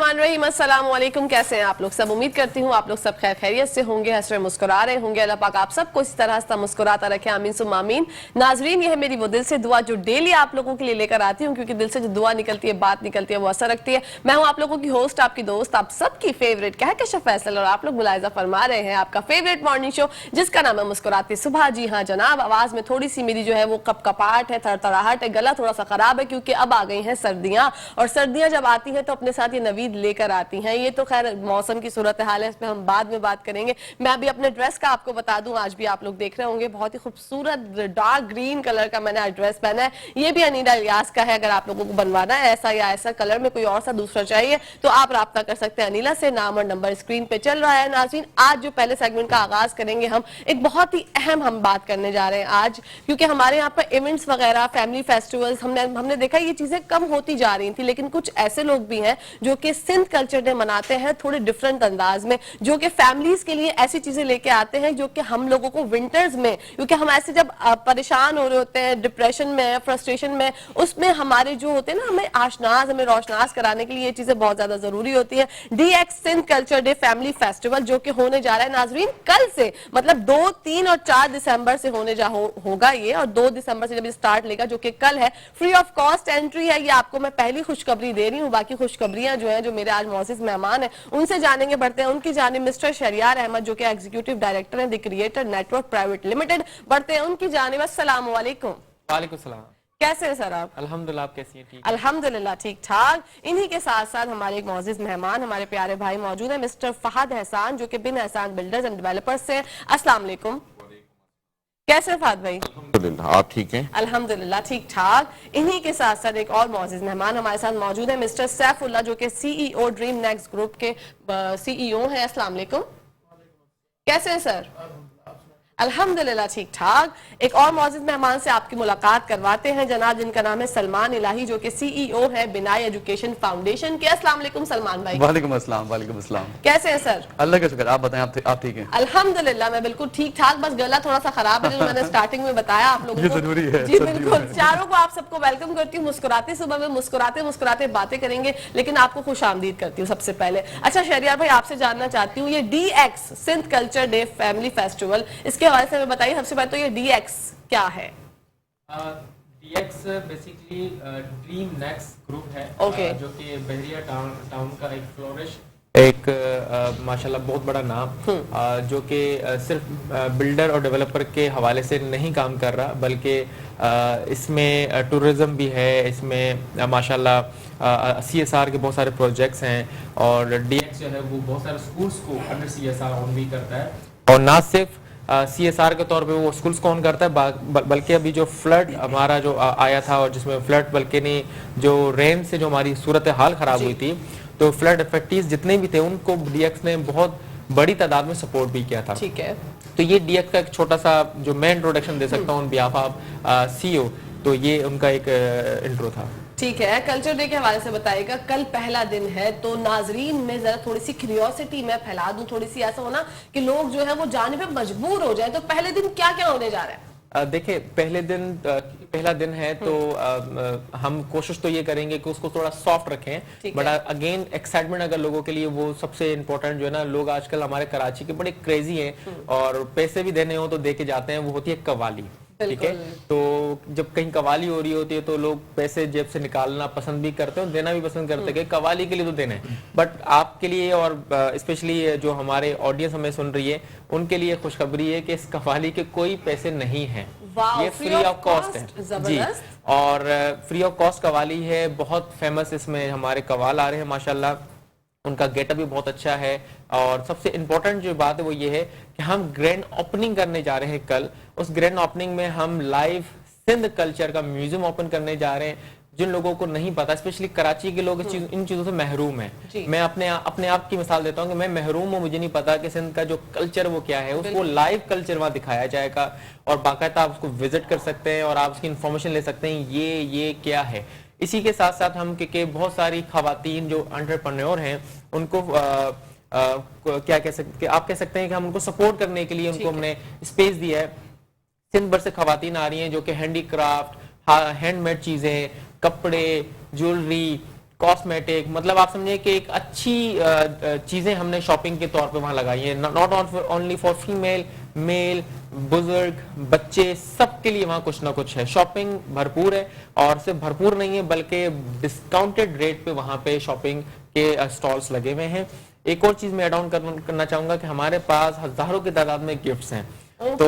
बिस्मिल्लाहिर्रहमानिर्रहीम, अस्सलाम वालेकुम। कैसे हैं आप लोग सब? उम्मीद करती हूँ आप लोग सब खैर खैरियत से होंगे, हंस रहे मुस्कुरा रहे होंगे। अल्लाह पाक आप सबको इसी तरह हंसता मुस्कुराता रखे, आमीन सुम्मा आमीन। नाजरीन, ये है मेरी वो दिल से दुआ जो डेली आप लोगों के लिए लेकर आती हूँ, क्योंकि दिल से जो दुआ निकलती है, बात निकलती है, वो असर रखती है। मैं हूँ आप लोगों की होस्ट, आपकी दोस्त, आप सबकी फेवरेट कहकशां फैसल, और आप लोग मुलाहिजा फरमा रहे हैं आपका फेवरेट मॉर्निंग शो जिसका नाम है मुस्कुराती सुबह। जी हाँ जनाब, आवाज में थोड़ी सी मेरी जो है वो कपकपाहट है, थरथराहट है, गला थोड़ा सा खराब है, क्योंकि अब आ गई हैं सर्दियां, और सर्दियां जब आती हैं तो अपने साथ ये नवीद लेकर आती हैं। ये तो खैर मौसम की सूरत हाल है, इस पे हम बाद में बात करेंगे। मैं अभी अपने ड्रेस का आपको बता दूं, आज भी आप लोग देख रहे होंगे बहुत ही खूबसूरत डार्क ग्रीन कलर का मैंने आज ड्रेस पहना है। ये भी अनीला इलियास का है। अगर आप लोगों को बनवाना है ऐसा या ऐसा कलर में कोई और सा दूसरा चाहिए तो आप राब्ता कर सकते हैं अनीला से। नाम और नंबर स्क्रीन पे चल रहा है। नाज़रीन, आज जो पहले सेगमेंट का आगाज करेंगे हम एक बहुत ही अहम हम बात करने जा रहे हैं आज, क्योंकि हमारे यहाँ पर इवेंट्स वगैरह, फैमिली फेस्टिवल्स, हमने देखा ये चीजें कम होती जा रही थी, लेकिन कुछ ऐसे लोग भी हैं जो कि सिंध कल्चर डे मनाते हैं थोड़े डिफरेंट अंदाज में, जो कि फैमिलीज के लिए ऐसी चीजें लेके आते हैं जो कि हम लोगों को विंटर्स में, क्योंकि हम ऐसे जब परेशान हो रहे होते हैं, डिप्रेशन में, फ्रस्ट्रेशन में, उसमें हमारे जो होते हैं ना, हमें रोशनास कराने के लिए ये चीजें बहुत ज्यादा जरूरी होती है। DX Sindh culture day family festival जो कि होने जा रहा है नाजरीन कल से, मतलब 2, 3 और 4 दिसंबर से होगा ये, और 2 दिसंबर से जब स्टार्ट लेगा जो कि कल है। फ्री ऑफ कॉस्ट एंट्री है। ये आपको मैं पहली खुशखबरी दे रही हूँ, बाकी खुशखबरियां जो है जो मेरे आज मौजूद मेहमान है उनसे जानेंगे, बढ़ते हैं उनकी जानिब। मिस्टर शहरियार अहमद जो कि एग्जीक्यूटिव डायरेक्टर हैं the creator network private limited, बढ़ते हैं उनकी जानिब। अस्सलाम वालेकुम। वालेकुम सलाम। कैसे हैं सर आप? अल्हम्दुलिल्लाह, आप कैसी हैं? ठीक, अल्हम्दुलिल्लाह ठीक ठाक। इन्हीं के साथ साथ हमारे एक मौजूद मेहमान, हमारे प्यारे भाई मौजूद है, मिस्टर फहद एहसान जो कि बिन एहसान बिल्डर्स एंड डेवलपर्स से। अस्सलाम वालेकुम। कैसे हैं फहद भाई? अल्हम्दुलिल्लाह, आप ठीक हैं? अल्हम्दुलिल्लाह ठीक ठाक। इन्हीं के साथ साथ एक और मौजूद मेहमान हमारे साथ मौजूद है, मिस्टर सैफुल्लाह जो कि CEO ड्रीम नेक्स्ट ग्रुप के CEO हैं। अस्सलाम वालेकुम। कैसे हैं सर? अल्हम्दुलिल्लाह ठीक ठाक। एक और मौजूद मेहमान से आपकी मुलाकात करवाते हैं जनाब, जिनका नाम है सलमान इलाही जो कि CEO है बिनाई एजुकेशन फाउंडेशन के। अस्सलाम वालेकुम सलमान भाई। वालेकुम अस्सलाम। वालेकुम अस्सलाम। कैसे हैं सर? अल्लाह का शुक्र, आप बताएं, आप ठीक हैं? अल्हम्दुलिल्लाह मैं बिल्कुल ठीक ठाक, बस गला थोड़ा सा खराब है जो मैंने स्टार्टिंग में बताया आप लोगों को। ये जरूरी है। जी बिल्कुल। चारों को आप सबको वेलकम करती हूँ। मुस्कुराते सुबह में मुस्कुराते मुस्कुराते बातें करेंगे, लेकिन आपको खुश आमदीद करती हूँ सबसे पहले। अच्छा शहरियार भाई, आपसे जानना चाहती हूँ ये DX Sindh culture day family festival, इसके हवाले से हमें बताइए सबसे पहले तो ये DX क्या है? DX basically dream next group है। Okay. जो कि बहरिया टाउन का एक फ्लोरिश, एक माशाल्लाह बहुत बड़ा नाम, जो कि सिर्फ बिल्डर और डेवलपर के हवाले से नहीं काम कर रहा, बल्कि इसमें टूरिज्म भी है, इसमें माशाल्लाह CSR के बहुत सारे प्रोजेक्ट्स हैं, और DX जो है वो बहुत सारे स्कूल्स को अंडर CSR ऑन भी करता है, और ना सिर्फ CSR के तौर पे वो स्कूल्स को ऑन करता है, बल्कि अभी जो फ्लड हमारा जो आया था, और जिसमें फ्लड बल्कि नहीं जो रेन से जो हमारी सूरत हाल ख़राब हुई थी, तो फ्लड इफेक्टीज जितने भी थे उनको DX ने बहुत बड़ी तादाद में सपोर्ट भी किया था। ठीक है। तो ये DX का एक छोटा सा जो मैं इंट्रोडक्शन दे सकता हूँ ऑन बिहाफ ऑफ CEO, तो ये उनका एक इंट्रो था। ठीक है, कल्चर डे के हवाले से बताइएगा। कल पहला दिन है, तो नाजरीन में जरा थोड़ी सी क्यूरियोसिटी मैं फैला दूं, थोड़ी सी ऐसा होना कि लोग जो है वो जाने पे मजबूर हो जाए, तो पहले दिन क्या क्या होने जा रहा है? देखिए, पहला दिन है तो हम कोशिश तो ये करेंगे कि उसको थोड़ा सॉफ्ट रखें, बट अगेन एक्साइटमेंट अगर लोगों के लिए वो सबसे इम्पोर्टेंट जो है ना, लोग आजकल हमारे कराची के बड़े क्रेजी हैं और पैसे भी देने हो तो दे के जाते हैं, वो होती है कवाली। ठीक है, तो जब कहीं कवाली हो रही होती है तो लोग पैसे जेब से निकालना पसंद भी करते हैं और देना भी पसंद करते हैं कि कवाली के लिए तो देना है, बट आपके लिए और स्पेशली जो हमारे ऑडियंस हमें सुन रही है उनके लिए खुशखबरी है कि इस कवाली के कोई पैसे नहीं हैं, ये फ्री ऑफ कॉस्ट है जी, और फ्री ऑफ कॉस्ट कवाली है। बहुत फेमस इसमें हमारे कवाल आ रहे हैं माशाल्लाह, उनका गेटअप भी बहुत अच्छा है, और सबसे इम्पोर्टेंट जो बात है वो ये है कि हम ग्रैंड ओपनिंग करने जा रहे हैं कल। उस ग्रैंड ओपनिंग में हम लाइव सिंध कल्चर का म्यूजियम ओपन करने जा रहे हैं। जिन लोगों को नहीं पता, स्पेशली कराची के लोग इन चीजों से महरूम हैं। मैं अपने आप की मिसाल देता हूँ कि मैं महरूम हूँ, मुझे नहीं पता कि सिंध का जो कल्चर वो क्या है, उसको लाइव कल्चर वहाँ दिखाया जाएगा, और बाकायदा आप उसको विजिट कर सकते हैं और आप उसकी इन्फॉर्मेशन ले सकते हैं ये क्या है। इसी के साथ साथ हम के बहुत सारी खवातीन जो एंटरप्रेन्योर हैं उनको क्या कह सकते, आप कह सकते हैं कि हम उनको सपोर्ट करने के लिए उनको हमने स्पेस दिया है। सिंध भर से खवातीन आ रही हैं जो कि हैंडीक्राफ्ट, हैंडमेड चीजें, कपड़े, ज्वेलरी, कॉस्मेटिक, मतलब आप समझे कि एक अच्छी चीजें हमने शॉपिंग के तौर पे वहां लगाई हैं, not only for female, male, बुजुर्ग, बच्चे, सबके लिए वहां कुछ ना कुछ है। शॉपिंग भरपूर है, और सिर्फ भरपूर नहीं है बल्कि डिस्काउंटेड रेट पे वहां पे शॉपिंग के स्टॉल्स लगे हुए हैं। एक और चीज मैं ऐड ऑन करना चाहूंगा कि हमारे पास हजारों की तादाद में गिफ्ट्स हैं। तो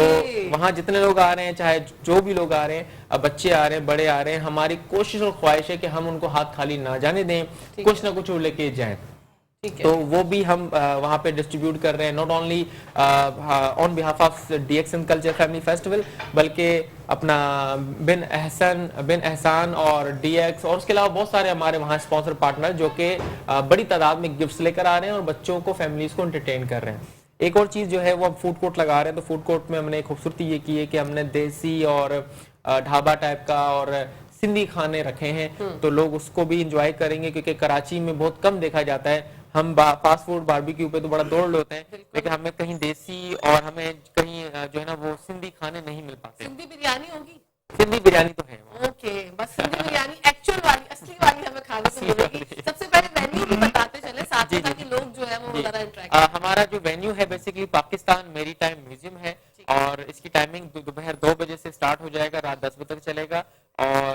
वहां जितने लोग आ रहे हैं, चाहे जो भी लोग आ रहे हैं, अब बच्चे आ रहे हैं, बड़े आ रहे हैं, हमारी कोशिश और ख्वाहिश है कि हम उनको हाथ खाली ना जाने दें, कुछ ना कुछ वो लेके जाएं। तो वो भी हम वहां पे डिस्ट्रीब्यूट कर रहे हैं, not only on behalf of DXN culture family festival, बल्कि अपना बिन एहसान और DX, और उसके अलावा बहुत सारे हमारे वहाँ स्पॉन्सर पार्टनर जो कि बड़ी तादाद में गिफ्ट्स लेकर आ रहे हैं और बच्चों को, फैमिलीज को एंटरटेन कर रहे हैं। एक और चीज जो है वो हम फूड कोर्ट लगा रहे हैं, तो फूड कोर्ट में हमने खूबसूरती ये की है कि हमने देसी और ढाबा टाइप का और सिंधी खाने रखे हैं, तो लोग उसको भी इंजॉय करेंगे, क्योंकि कराची में बहुत कम देखा जाता है। हम फास्ट फूड बारबेक्यू पे तो बड़ा दौड़ होते हैं, लेकिन हमें कहीं देसी और हमें कहीं जो है ना वो सिंधी खाने नहीं मिल पाते। सिंधी बिरयानी होगी? सिंधी बिरयानी तो है। ओके, बस सिंधी बिरयानी एक्चुअल वाली, असली वाली हमें खाने को मिलेगी। सबसे पहले वेन्यू भी बताते चले साथ में, ताकि लोग जो है वो ज़रा इंटरेक्ट। हमारा जो वेन्यू है बेसिकली पाकिस्तान मेरीटाइम म्यूजियम है, और इसकी टाइमिंग दोपहर 2 बजे से स्टार्ट हो जाएगा, रात 10 बजे तक चलेगा, और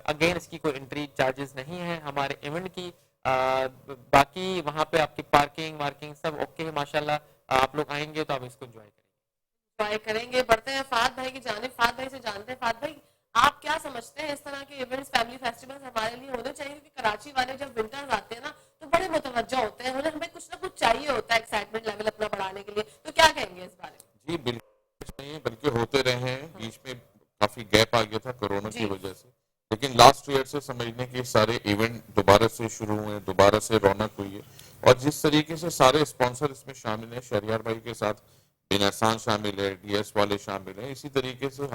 अगेन इसकी कोई एंट्री चार्जेस नहीं है हमारे इवेंट की। बाकी वहाँ पे आपकी पार्किंग वार्किंग सब ओके है माशाल्लाह। आप लोग आएंगे तो आप इसको एंजॉय करेंगे। बढ़ते हैं फाद भाई की जानिब। फाद भाई से जानते हैं, फाद भाई आप क्या समझते हैं इस तरह के इवेंट्स, फैमिली फेस्टिवल्स हमारे लिए होने चाहिए? क्योंकि कराची वाले जब विंटर्स आते हैं ना तो बड़े मुतवज्जो होते हैं, हमें कुछ ना कुछ चाहिए होता है एक्साइटमेंट लेवल अपना बढ़ाने के लिए, तो क्या कहेंगे इस बारे में? जी बिल्कुल नहीं, बल्कि होते रहे हैं, बीच में काफी गैप आ गया था कोरोना की वजह से, लेकिन लास्ट ईयर से समझने के सारे इवेंट दोबारा से शुरू हुए, दोबारा से रौनक हुई है। और जिस तरीके से सारे स्पॉन्सर इसमें शामिल हैं, शहरियार भाई के साथ बिन एहसान शामिल है, DS वाले शामिल हैं, इसी तरीके से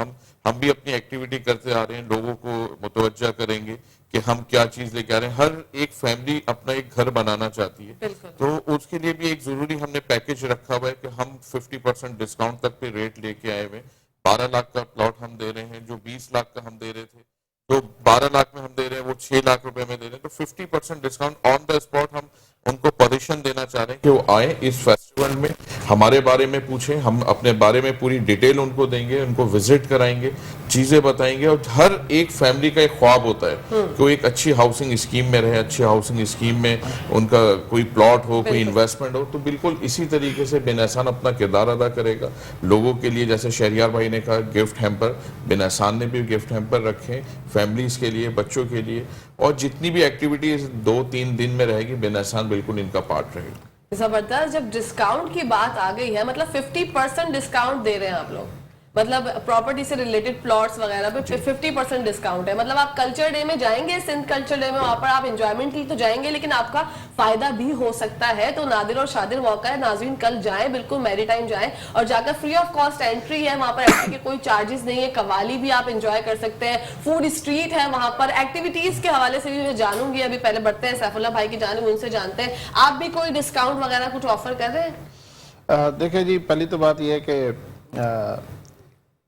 हम भी अपनी एक्टिविटी करते आ रहे हैं, लोगों को मुतवज्जा करेंगे कि हम क्या चीज लेके आ रहे हैं। हर एक फैमिली अपना एक घर बनाना चाहती है, तो उसके लिए भी एक जरूरी हमने पैकेज रखा हुआ है कि हम 50% डिस्काउंट तक पे रेट लेके आए हुए। 12 लाख का प्लॉट हम दे रहे हैं, जो 20 लाख का हम दे रहे थे, तो 12 लाख में हम दे रहे हैं, वो 6 लाख रुपए में दे रहे हैं। तो 50% डिस्काउंट ऑन द स्पॉट हम उनको पोजीशन देना चाह रहे हैं कि वो आए इस फेस्टिवल में, हमारे बारे में पूछें, हम अपने बारे में पूरी डिटेल उनको देंगे, उनको विजिट कराएंगे, चीजें बताएंगे। और हर एक फैमिली का एक ख्वाब होता है कि वो एक अच्छी हाउसिंग स्कीम में रहे, अच्छी हाउसिंग स्कीम में उनका कोई प्लॉट हो, कोई इन्वेस्टमेंट हो। तो बिल्कुल इसी तरीके से बिन एहसान अपना किरदार अदा करेगा लोगों के लिए। जैसे शहरियार भाई ने कहा गिफ्ट हैम्पर, बिन एहसान ने भी गिफ्ट हैम्पर रखे फैमिलीज के लिए, बच्चों के लिए, और जितनी भी एक्टिविटीज 2-3 दिन में रहेगी, बिन एहसान बिल्कुल इनका पार्ट रहेगा। जबरदस्त। जब डिस्काउंट की बात आ गई है, मतलब 50% डिस्काउंट दे रहे हैं आप लोग, मतलब प्रॉपर्टी से रिलेटेड प्लॉट्स वगैरह पे 50% डिस्काउंट है। मतलब आप कल्चर डे में जाएंगे, सिंध कल्चर डे में, वहां पर आप एंजॉयमेंट के लिए तो जाएंगे, लेकिन आपका फायदा भी हो सकता है। तो नादिर और शादिर मौका है, नाज़रीन कल जाएं, बिल्कुल मैरीटाइम जाएं, और जाकर फ्री ऑफ कॉस्ट एंट्री है वहां पर, एंट्री के कोई चार्जेस नहीं है, कवाली भी आप एंजॉय कर सकते हैं, फूड स्ट्रीट है वहां पर। एक्टिविटीज के हवाले से भी मैं जानूंगी, अभी पहले बढ़ते हैं सैफुल्लाह भाई की जानिब, उनसे जानते हैं आप भी कोई डिस्काउंट वगैरह कुछ ऑफर कर रहे हैं? देखिए जी, पहली तो बात यह है कि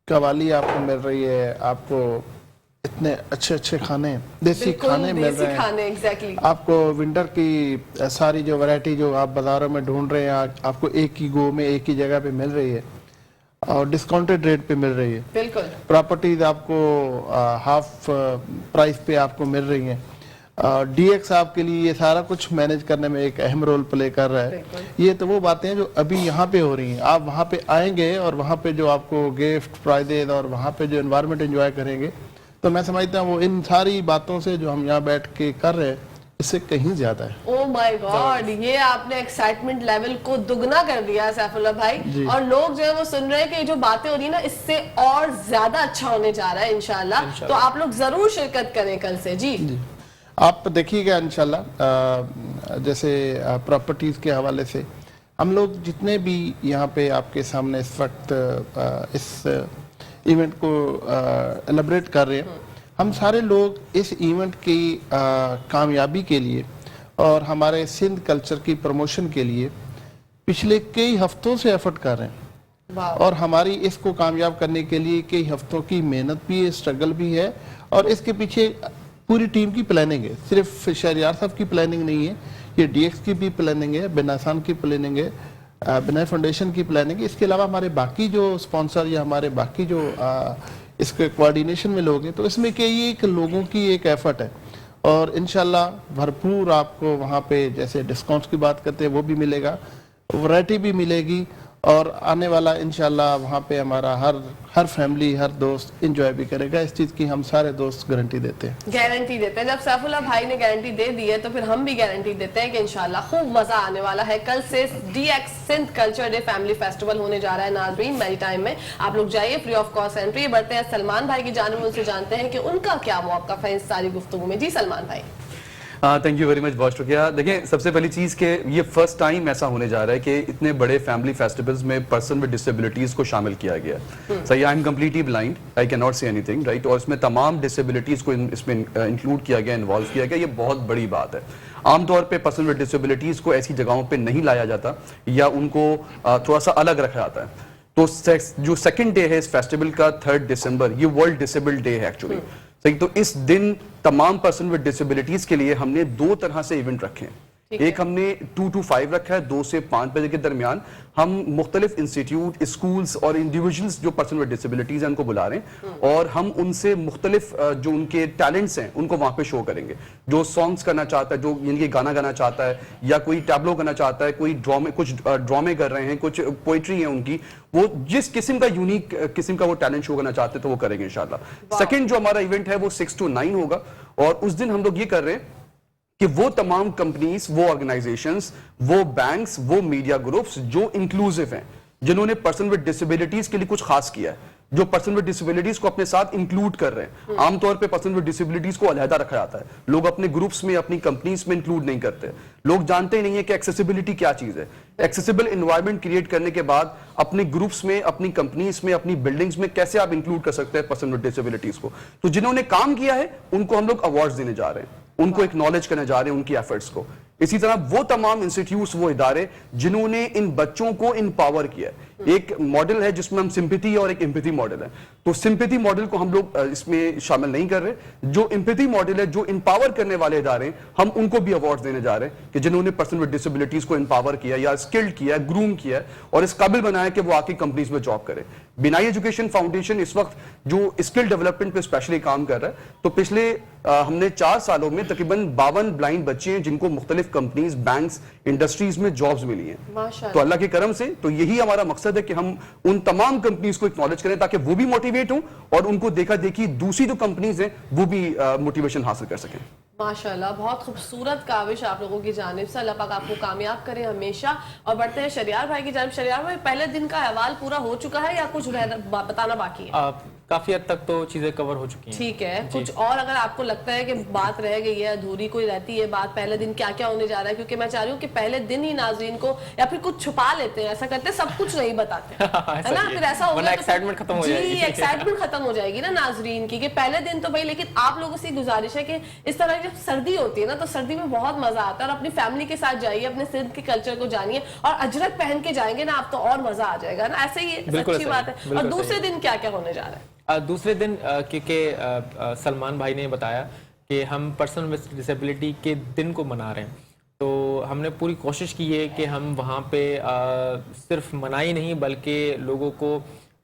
कवाली आपको मिल रही है, आपको इतने अच्छे अच्छे खाने, देसी खाने मिल रहे हैं, खाने, exactly. आपको विंटर की सारी जो वैरायटी जो आप बाजारों में ढूंढ रहे हैं, आपको एक ही गो में एक ही जगह पे मिल रही है, और डिस्काउंटेड रेट पे मिल रही है। बिल्कुल। प्रॉपर्टीज आपको हाफ प्राइस पे आपको मिल रही हैं। DX आपके लिए ये सारा कुछ मैनेज करने में एक अहम रोल प्ले कर रहा है। ये तो वो बातें हैं जो अभी यहाँ पे हो रही हैं। आप वहाँ पे आएंगे और वहाँ पे जो आपको गिफ्ट प्राइजेज और वहाँ पे जो एनवायरनमेंट एंजॉय करेंगे, तो मैं समझता हूँ वो इन सारी बातों से जो हम यहाँ बैठ के कर रहे हैं, इससे कहीं ज्यादा है। ओह माय गॉड, ये आपने एक्साइटमेंट लेवल को दुगना कर दिया सैफुल्लाह भाई, और लोग जो है वो सुन रहे हैं कि जो बातें हो रही है ना, इससे और ज्यादा अच्छा होने जा रहा है इंशाल्लाह। तो आप लोग जरूर शिरकत करें कल से। जी आप देखिएगा इंशाल्लाह। जैसे प्रॉपर्टीज के हवाले से हम लोग जितने भी यहाँ पे आपके सामने इस वक्त इस इवेंट को एलैबोरेट कर रहे हैं, हम सारे लोग इस इवेंट की कामयाबी के लिए और हमारे सिंध कल्चर की प्रमोशन के लिए पिछले कई हफ्तों से एफर्ट कर रहे हैं, और हमारी इसको कामयाब करने के लिए कई हफ्तों की मेहनत भी है, स्ट्रगल भी है, और इसके पीछे पूरी टीम की प्लानिंग है, सिर्फ शहरियार साहब की प्लानिंग नहीं है, ये डीएक्स की भी प्लानिंग है, बेनासान की प्लानिंग है, बिनाई फाउंडेशन की प्लानिंग है। इसके अलावा हमारे बाकी जो स्पॉन्सर या हमारे बाकी जो इसके कोऑर्डिनेशन में लोग हैं, तो इसमें कई एक लोगों की एक एफर्ट है और इंशाल्लाह भरपूर आपको वहाँ पे जैसे डिस्काउंट्स की बात करते हैं वो भी मिलेगा, वैरायटी भी मिलेगी और आने वाला इंशाल्लाह वहाँ पे हमारा हर फैमिली हर दोस्त एंजॉय भी करेगा। इस चीज़ की हम सारे दोस्त गारंटी देते हैं। गारंटी देते हैं। जब सैफुल्लाह भाई ने गारंटी दे दी है तो फिर हम भी गारंटी देते हैं कि इंशाल्लाह खूब मजा आने वाला है। कल से DX Sindh culture day family festival होने जा रहा है नाज़रीन मेरी टाइम में। आप लोग जाइए, फ्री ऑफ कॉस्ट एंट्री। बढ़ते हैं सलमान भाई की जानिब, उनसे जानते हैं कि उनका क्या मौक़िफ़ है इस सारी गुफ्तगू में। जी सलमान भाई। थैंक यू वेरी मच, बहुत शुक्रिया। देखिए, सबसे पहली चीज़ कि ये फर्स्ट टाइम ऐसा होने जा रहा है कि इतने बड़े फैमिली फेस्टिवल्स में पर्सन विद डिसेबिलिटीज़ को शामिल किया गया है। सही, I am completely blind, I can not say anything, right, और इसमें तमाम डिसेबिलिटीज़ को इसमें इंक्लूड किया गया, इन्वॉल्व किया गया। ये बहुत बड़ी बात है। आमतौर पे पर्सन विद डिसेबिलिटीज़ को ऐसी जगहों पे नहीं लाया जाता या उनको थोड़ा सा अलग रखा जाता है। तो जो सेकंड डे है इस फेस्टिवल का 3 दिसंबर, ये वर्ल्ड डिसेबल डे है एक्चुअली। सही, तो इस दिन तमाम पर्सन विद डिसेबिलिटीज के लिए हमने 2 तरह से इवेंट रखे हैं। एक हमने 2 to 5 रखा है, 2 से 5 बजे के दरमियान हम मुख्तलिफ इंस्टीट्यूट, स्कूल्स और इंडिविजुअल्स जो पर्सन विद डिसेबिलिटीज हैं उनको बुला रहे हैं और हम उनसे मुख्तलिफ जो उनके टैलेंट्स हैं उनको वहां पे शो करेंगे। जो सॉन्ग्स करना चाहता है, जो यानी गाना गाना चाहता है या कोई टैब्लो करना चाहता है, कोई ड्रामे, कुछ ड्रामे कर रहे हैं, कुछ पोइट्री है उनकी, वो जिस किस्म का यूनिक किस्म का वो टैलेंट शो करना चाहते हैं तो वो करेंगे इंशाल्लाह। सेकंड जो हमारा इवेंट है वो 6 to 9 होगा और उस दिन हम लोग ये कर रहे हैं कि वो तमाम कंपनीज, वो ऑर्गेनाइजेशंस, वो बैंक्स, वो मीडिया ग्रुप्स जो इंक्लूसिव हैं, जिन्होंने पर्सन विद डिसेबिलिटीज के लिए कुछ खास किया है, जो पर्सन विद डिसेबिलिटीज को अपने साथ इंक्लूड कर रहे हैं। आमतौर पे पर्सन विद डिसेबिलिटीज को अलहदा रखा जाता है, लोग अपने ग्रुप्स में, अपनी कंपनीज में इंक्लूड नहीं करते। लोग जानते ही नहीं है कि एक्सेसिबिलिटी क्या चीज है। एक्सेसिबल एनवायरनमेंट क्रिएट करने के बाद अपने ग्रुप्स में, अपनी कंपनीज में, अपनी बिल्डिंग्स में कैसे आप इंक्लूड कर सकते हैं पर्सन विद डिसेबिलिटीज को। तो जिन्होंने काम किया है उनको हम लोग अवार्ड्स देने जा रहे हैं, उनको एक्नॉलेज करने जा रहे हैं उनकी एफर्ट्स को। इसी तरह वो तमाम इंस्टीट्यूट्स, वो इदारे जिन्होंने इन बच्चों को इंपावर किया है। एक मॉडल है जिसमें हम सिंपैथी और एक एम्पैथी मॉडल है। तो सिंपैथी मॉडल को हम लोग इसमें शामिल नहीं कर रहे। जो एम्पैथी मॉडल है, जो इंपावर करने वाले इदारे, हम उनको भी अवार्ड्स देने जा रहे हैं कि जिन्होंने पर्सन विद डिसेबिलिटीज को इंपावर किया या स्किल्ड किया, ग्रूम किया और इस काबिल बनाया कि वो आके कंपनीज में जॉब करे। बिनाई एजुकेशन फाउंडेशन इस वक्त जो स्किल डेवलपमेंट पे स्पेशली काम कर रहा है। तो पिछले हमने 4 सालों में तकरीबन 52 ब्लाइंड बच्चे हैं जिनको मुख्तलिफ कंपनीज, बैंक्स, इंडस्ट्रीज में जॉब्स मिली हैं। तो अल्लाह के करम से तो यही हमारा मकसद है कि हम उन तमाम कंपनीज को एक्नॉलेज करें ताकि वो भी मोटिवेट हों और उनको देखा देखी दूसरी जो कंपनीज हैं वो भी मोटिवेशन हासिल कर सकें। माशाल्लाह, बहुत खूबसूरत काविश आप लोगों की जानिब से। अल्लाह पाक आपको कामयाब करे हमेशा। और बढ़ते हैं शरियार भाई की जानिब। शरियार भाई, पहले दिन का अहवाल पूरा हो चुका है या कुछ बताना बाकी है? काफी हद तक तो चीजें कवर हो चुकी हैं। ठीक है, कुछ और अगर आपको लगता है कि बात रह गई है, अधूरी कोई रहती है बात, पहले दिन क्या क्या होने जा रहा है? क्योंकि मैं चाह रही हूँ कि पहले दिन ही नाज़रीन को या फिर कुछ छुपा लेते हैं, ऐसा करते हैं, सब कुछ नहीं बताते है ना, फिर ऐसा होगा तो एक्साइटमेंट खत्म हो जाएगी। जी, एक्साइटमेंट खत्म हो जाएगी ना नाज़रीन की, कि पहले दिन तो भाई। लेकिन आप लोगों से गुजारिश है कि इस तरह जब सर्दी होती है ना, तो सर्दी में बहुत मजा आता है और अपनी फैमिली के साथ जाइए, अपने सिंध के कल्चर को जानिए और अजरक पहन के जाएंगे ना आप, तो और मजा आ जाएगा ना। ऐसे ही अच्छी बात है। और दूसरे दिन क्या क्या होने जा रहा है? दूसरे दिन क्योंकि सलमान भाई ने बताया कि हम पर्सन विद डिसेबिलिटी के दिन को मना रहे हैं, तो हमने पूरी कोशिश की है कि हम वहाँ पे सिर्फ मनाई नहीं बल्कि लोगों को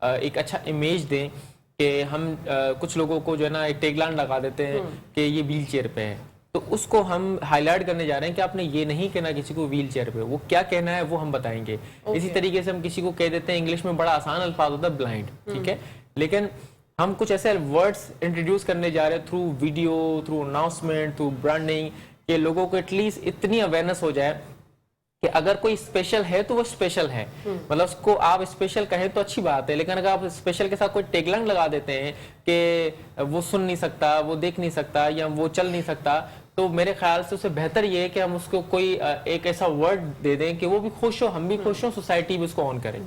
एक अच्छा इमेज दें कि हम कुछ लोगों को जो है ना एक टैगलाइन लगा देते हैं कि ये व्हील चेयर पे है, तो उसको हम हाईलाइट करने जा रहे हैं कि आपने ये नहीं कहना किसी को व्हील चेयर पे, वो क्या कहना है वो हम बताएंगे। इसी तरीके से हम किसी को कह देते हैं, इंग्लिश में बड़ा आसान अल्फाज होता है ब्लाइंड, ठीक है, लेकिन हम कुछ ऐसे वर्ड्स इंट्रोड्यूस करने जा रहे हैं through video, through announcement, through branding, कि लोगों को एटलीस्ट इतनी अवेयरनेस हो जाए कि अगर कोई स्पेशल है तो वो स्पेशल है। मतलब उसको आप स्पेशल कहें तो अच्छी बात है, लेकिन अगर आप स्पेशल के साथ कोई टैगलाइन लगा देते हैं कि वो सुन नहीं सकता, वो देख नहीं सकता या वो चल नहीं सकता, तो मेरे ख्याल से उससे बेहतर ये है कि हम उसको कोई एक ऐसा वर्ड दे दें कि वो भी खुश हो, हम भी खुश हो, सोसाइटी भी उसको ऑन करे।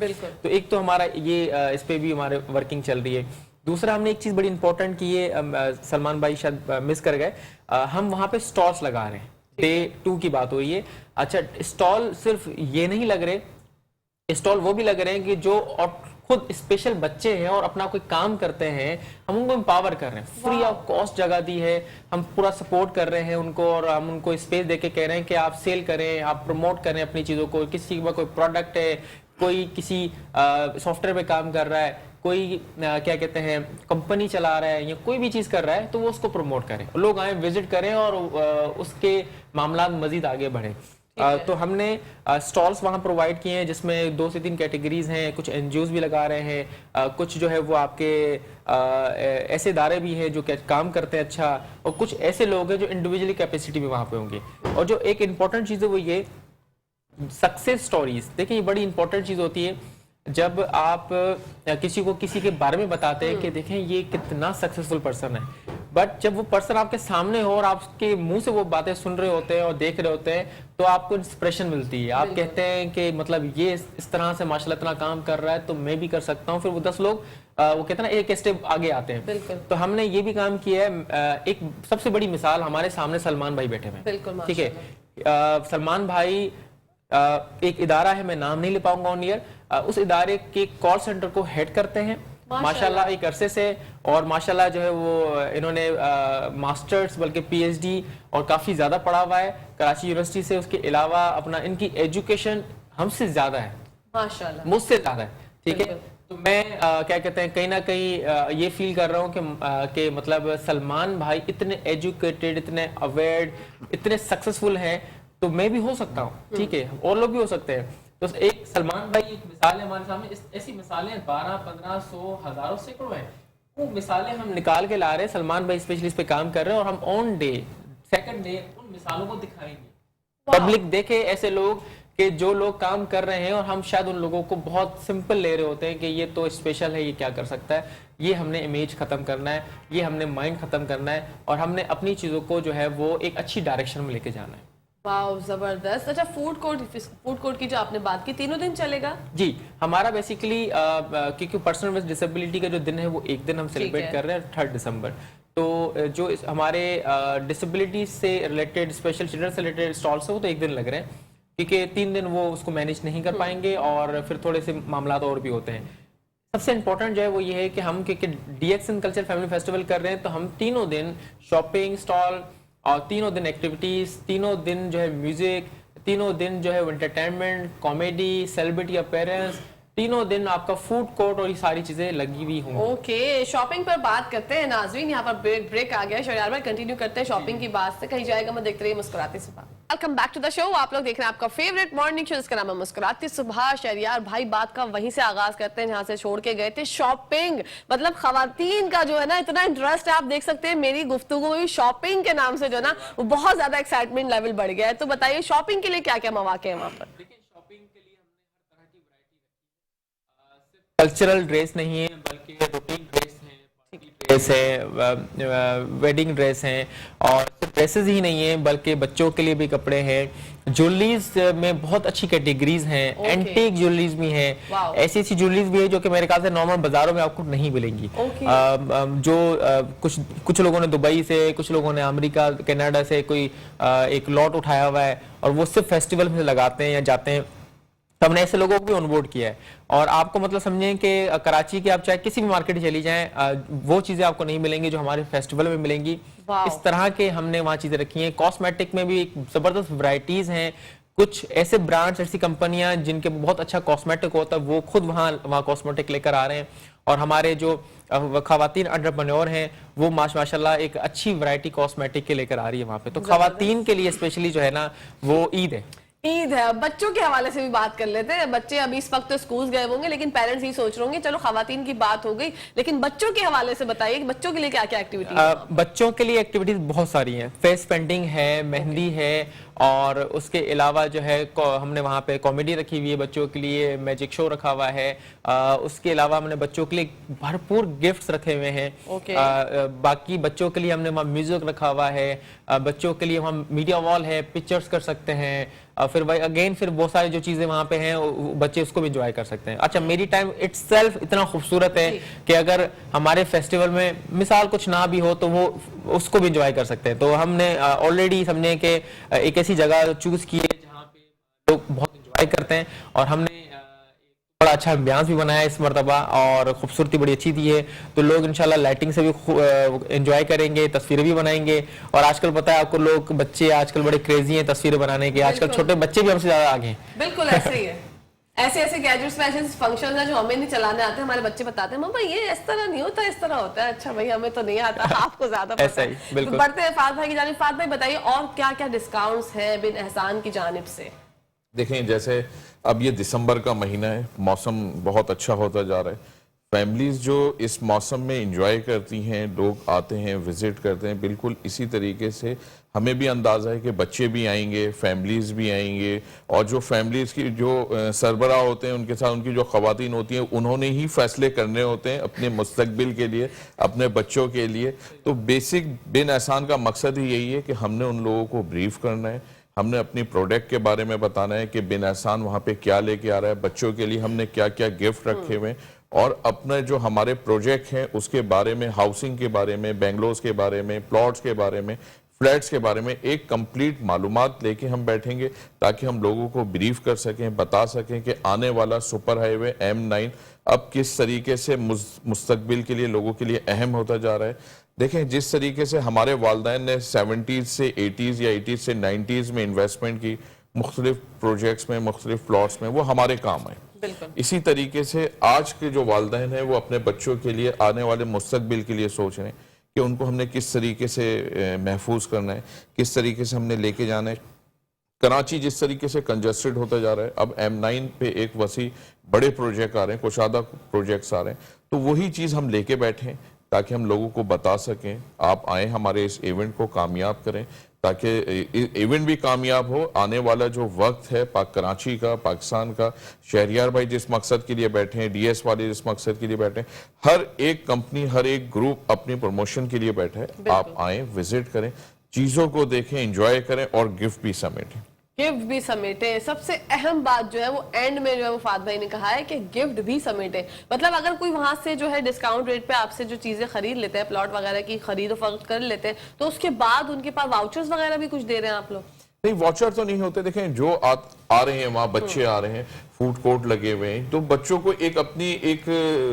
तो एक तो हमारा ये इस पे भी हमारे वर्किंग चल रही है। दूसरा, हमने एक चीज बड़ी इंपॉर्टेंट की है, सलमान भाई शायद मिस कर गए, हम वहां पे स्टॉल्स लगा रहे हैं। डे 2 की बात हो रही है। अच्छा, स्टॉल सिर्फ ये नहीं लग रहे, स्टॉल वो भी लग रहे हैं कि जो खुद स्पेशल बच्चे हैं और अपना कोई काम करते हैं, हम उनको एम्पावर कर रहे हैं, फ्री ऑफ कॉस्ट जगह दी है, हम पूरा सपोर्ट कर रहे हैं उनको और हम उनको स्पेस देके कह रहे हैं कि आप सेल करें, आप प्रमोट करें अपनी चीज़ों को। किसी का कोई प्रोडक्ट है, कोई किसी सॉफ्टवेयर पे काम कर रहा है, कोई क्या कहते हैं कंपनी चला रहा है या कोई भी चीज़ कर रहा है, तो वो उसको प्रमोट करें, लोग आए विजिट करें और उसके मामला मजीद आगे बढ़े। तो हमने स्टॉल्स वहाँ प्रोवाइड किए हैं जिसमें 2 से 3 कैटेगरीज हैं, कुछ एनजीओज भी लगा रहे हैं, कुछ जो है वो आपके ऐसे इदारे भी हैं जो काम करते हैं अच्छा, और कुछ ऐसे लोग हैं जो इंडिविजुअली कैपेसिटी में वहाँ पे होंगे। और जो एक इम्पॉर्टेंट चीज़ है वो ये सक्सेस स्टोरीज। देखिए ये बड़ी इंपॉर्टेंट चीज़ होती है जब आप किसी को किसी के बारे में बताते हैं कि देखें ये कितना सक्सेसफुल पर्सन है, बट जब वो पर्सन आपके सामने हो और आपके मुंह से वो बातें सुन रहे होते हैं और देख रहे होते हैं, तो आपको इंस्पिरेशन मिलती है। आप कहते हैं कि मतलब ये इस तरह से माशाल्लाह इतना काम कर रहा है तो मैं भी कर सकता हूँ। फिर वो 10 लोग वो कहते हैं ना एक स्टेप आगे आते हैं। तो हमने ये भी काम किया है। एक सबसे बड़ी मिसाल हमारे सामने सलमान भाई बैठे हुए हैं, ठीक है। सलमान भाई एक इदारा है, मैं नाम नहीं ले पाऊंगा ऑन ईयर, उस इदारे के कॉल सेंटर को हेड करते हैं माशाल्लाह एक अरसे से। और माशाल्लाह जो है वो इन्होंने मास्टर्स बल्कि पीएचडी और काफ़ी ज़्यादा पढ़ा हुआ है कराची यूनिवर्सिटी से। उसके अलावा अपना इनकी एजुकेशन हमसे ज़्यादा है माशाल्लाह, मुझसे ज़्यादा है, ठीक है। तो मैं क्या कहते हैं कहीं ना कहीं ये फील कर रहा हूँ कि मतलब सलमान भाई इतने एजुकेटेड, इतने अवेयर्ड, इतने सक्सेसफुल हैं, तो मैं भी हो सकता हूँ, ठीक है, और लोग भी हो सकते हैं। तो एक सलमान भाई एक मिसाल है हमारे सामने। ऐसी मिसालें 12, 15, 100, हजारों, सैकड़ों हैं। वो मिसालें हम निकाल के ला रहे हैं, सलमान भाई स्पेशली इस पे काम कर रहे हैं, और हम ऑन डे, सेकंड डे उन मिसालों को दिखाएंगे। पब्लिक देखे ऐसे लोग कि जो लोग काम कर रहे हैं और हम शायद उन लोगों को बहुत सिंपल ले रहे होते हैं कि ये तो स्पेशल है, ये क्या कर सकता है। ये हमने इमेज खत्म करना है, ये हमने माइंड खत्म करना है, और हमने अपनी चीज़ों को जो है वो एक अच्छी डायरेक्शन में लेके जाना है। वाओ जबरदस्त। अच्छा फूड कोर्ट की जो आपने बात की, 3 दिन चलेगा? जी, हमारा बेसिकली क्योंकि पर्सन विद डिसेबिलिटी का जो दिन है वो एक दिन हम सेलिब्रेट कर रहे हैं 3 दिसंबर। तो जो हमारे डिसेबिलिटी से रिलेटेड, स्पेशल चिल्ड्रन से रिलेटेड स्टॉल्स है वो तो एक दिन लग रहे हैं, क्योंकि 3 दिन वो उसको मैनेज नहीं कर पाएंगे और फिर थोड़े से मामला और भी होते हैं। सबसे इम्पोर्टेंट जो है वो ये है कि हम क्योंकि DXN कल्चर फैमिली फेस्टिवल कर रहे हैं, तो हम 3 दिन शॉपिंग स्टॉल और 3 दिन एक्टिविटीज, 3 दिन जो है म्यूजिक, 3 दिन जो है एंटरटेनमेंट, कॉमेडी, सेलिब्रिटी अपीयरेंस, 3 दिन आपका फूड कोर्ट और ये सारी चीजें लगी हुई होंगी। ओके, शॉपिंग पर बात करते हैं नाज़रीन। यहाँ पर ब्रेक आ गया है, शहरयार भाई कंटिन्यू करते हैं शॉपिंग की बात से, कहीं जाएगा मैं देखते रहिए मुस्कुराती सुबह। Welcome back to the show. आप लोग देख रहे हैं आपका फेवरेट मॉर्निंग शो जिसका नाम है मुस्कुराती सुबह। शहरयार भाई बात का वहीं से आगाज करते हैं जहां से छोड़ के गए थे, शॉपिंग। मतलब खवातीन का जो है ना इतना इंटरेस्ट है, आप देख सकते हैं मेरी गुफ्तगू में शॉपिंग के नाम से जो ना वो बहुत ज्यादा एक्साइटमेंट लेवल बढ़ गया है। तो बताइए शॉपिंग के लिए क्या क्या मौके हैं वहाँ पर? कल्चरल ड्रेस नहीं है बल्कि रूटीन ड्रेस है, पार्टी ड्रेस है, वेडिंग ड्रेस हैं, और सिर्फ ड्रेसेस ही नहीं है बल्कि बच्चों के लिए भी कपड़े हैं। ज्वेलरीज में बहुत अच्छी कैटेगरीज हैं, एंटीक ज्वेलरीज भी हैं, ऐसी ऐसी ज्वेलरीज भी है जो कि मेरे ख्याल से नॉर्मल बाजारों में आपको नहीं मिलेंगी। जो कुछ लोगों ने दुबई से, कुछ लोगों ने अमेरिका, कनाडा से कोई एक लॉट उठाया हुआ है और वो सिर्फ फेस्टिवल में लगाते हैं या जाते हैं, तो हमने ऐसे लोगों को भी ऑनबोर्ड किया है। और आपको मतलब समझें कि कराची की आप चाहे किसी भी मार्केट चली जाएं, वो चीजें आपको नहीं मिलेंगी जो हमारे फेस्टिवल में मिलेंगी। इस तरह के हमने वहाँ चीजें रखी हैं। कॉस्मेटिक में भी एक जबरदस्त वैरायटीज हैं। कुछ ऐसे ब्रांड्स, ऐसी कंपनियां जिनके बहुत अच्छा कॉस्मेटिक होता है, वो खुद वहाँ कॉस्मेटिक लेकर आ रहे हैं। और हमारे जो खवातीन एंटरप्रेन्योर हैं वो माशाल्लाह एक अच्छी वैरायटी कॉस्मेटिक के लेकर आ रही है वहाँ पे। तो खवातीन के लिए स्पेशली जो है ना वो ईद है। ईद है। बच्चों के हवाले से भी बात कर लेते हैं। बच्चे अभी इस वक्त तो स्कूल गए होंगे, लेकिन पेरेंट्स ही सोच रहे होंगे चलो खवातीन की बात हो गई, लेकिन बच्चों के हवाले से बताइए कि बच्चों के लिए क्या क्या एक्टिविटी है? बच्चों के लिए एक्टिविटीज बहुत सारी हैं। फेस पेंटिंग है, मेहंदी है, और उसके अलावा जो है हमने वहाँ पे कॉमेडी रखी हुई है बच्चों के लिए, मैजिक शो रखा हुआ है। उसके अलावा हमने बच्चों के लिए भरपूर गिफ्ट्स रखे हुए हैं। बाकी बच्चों के लिए हमने वहाँ म्यूजिक रखा हुआ है, बच्चों के लिए वहाँ मीडिया वॉल है, पिक्चर्स कर सकते हैं। फिर भाई अगेन फिर बहुत सारी जो चीजें वहाँ पे हैं बच्चे उसको भी एंजॉय कर सकते हैं। अच्छा, मेरी टाइम इटसेल्फ इतना खूबसूरत है कि अगर हमारे फेस्टिवल में मिसाल कुछ ना भी हो तो वो उसको भी एंजॉय कर सकते हैं। तो हमने ऑलरेडी समझे कि एक ऐसी जगह चूज की है जहाँ पे लोग बहुत एंजॉय करते हैं, और हमने बड़ा अच्छा एम्बियंस भी बनाया इस मरतबा और खूबसूरती बड़ी अच्छी दी है, तो लोग इंशाल्लाह लाइटिंग से भी एंजॉय करेंगे, तस्वीरें भी बनाएंगे। और आजकल पता है आपको, लोग बच्चे आजकल बड़े क्रेजी हैं तस्वीरें बनाने के, आजकल छोटे बच्चे भी हमसे ज्यादा आगे हैं। बिल्कुल ऐसे ही है। ऐसे ऐसे गैजेट्स में ऐसे फंक्शन है जो हमें नहीं चलाने आते, हमारे बच्चे बताते हैं मम्मा ये इस तरह नहीं होता, इस तरह होता है। अच्छा भाई हमें तो नहीं आता, आपको ज्यादा पता ऐसा ही, है। बिल्कुल। तो बढ़ते हैं फात भाई की जानिब। फात भाई बताइए और क्या क्या डिस्काउंट्स हैं बिन एहसान की जानिब से? देखें, जैसे अब ये दिसंबर का महीना है, मौसम बहुत अच्छा होता जा रहा है। फैमिलीज जो इस मौसम में एंजॉय करती हैं, लोग आते हैं, विजिट करते हैं, बिल्कुल इसी तरीके से हमें भी अंदाज़ा है कि बच्चे भी आएंगे, फैमिलीज भी आएंगे, और जो फैमिलीज की जो सरबराह होते हैं उनके साथ उनकी जो ख़वातीन होती हैं, उन्होंने ही फैसले करने होते हैं अपने मुस्तकबिल के लिए, अपने बच्चों के लिए। तो बेसिक बिन एहसान का मकसद ही यही है कि हमने उन लोगों को ब्रीफ करना है, हमने अपनी प्रोडक्ट के बारे में बताना है कि बिन एहसान वहाँ पे क्या लेके आ रहा है, बच्चों के लिए हमने क्या क्या गिफ्ट रखे हुए हैं, और अपने जो हमारे प्रोजेक्ट हैं उसके बारे में, हाउसिंग के बारे में, बेंगलोर्स के बारे में, प्लॉट्स के बारे में, फ्लैट्स के बारे में एक कंप्लीट मालूमात लेके हम बैठेंगे, ताकि हम लोगों को ब्रीफ कर सकें, बता सकें कि आने वाला सुपर हाईवे M9 अब किस तरीके से मुस्तकबिल के लिए, लोगों के लिए अहम होता जा रहा है। देखें, जिस तरीके से हमारे वालिदैन ने 70s से 80s या 80s से 90s में इन्वेस्टमेंट की मुख्तलिफ प्रोजेक्ट्स में, मुख्तलिफ प्लॉट्स में, वो हमारे काम आए। इसी तरीके से आज के जो वालिदैन हैं वो अपने बच्चों के लिए, आने वाले मुस्तकबिल के लिए सोच रहे हैं कि उनको हमने किस तरीके से महफूज करना है, किस तरीके से हमने लेके जाना है। कराची जिस तरीके से कंजस्टेड होता जा रहा है, अब M9 पे एक वसी बड़े प्रोजेक्ट आ रहे हैं, कुशादा प्रोजेक्ट्स आ रहे हैं, तो वही चीज़ हम लेके बैठे हैं ताकि हम लोगों को बता सकें। आप आए, हमारे इस इवेंट को कामयाब करें, ताकि इवेंट भी कामयाब हो। आने वाला जो वक्त है कराची का, पाकिस्तान का, शहरियार भाई जिस मकसद के लिए बैठे हैं, DS वाले जिस मकसद के लिए बैठे हैं, हर एक कंपनी, हर एक ग्रुप अपनी प्रमोशन के लिए बैठा है। आप आए, विजिट करें, चीज़ों को देखें, एंजॉय करें और गिफ्ट भी समेटें। गिफ्ट भी समेटे। सबसे अहम बात जो है वो एंड में जो है वो फात भाई ने कहा है कि गिफ्ट भी समेटे। मतलब अगर कोई वहां से जो है डिस्काउंट रेट पे आपसे जो चीजें खरीद लेते हैं, प्लॉट वगैरह की खरीदो फरोख्त कर लेते हैं, तो उसके बाद उनके पास वाउचर्स वगैरह भी कुछ दे रहे हैं आप लोग? नहीं, वाउचर तो नहीं होते। देखें, जो आ रहे हैं वहाँ बच्चे आ रहे हैं, फूड कोर्ट लगे हुए हैं, तो बच्चों को एक अपनी एक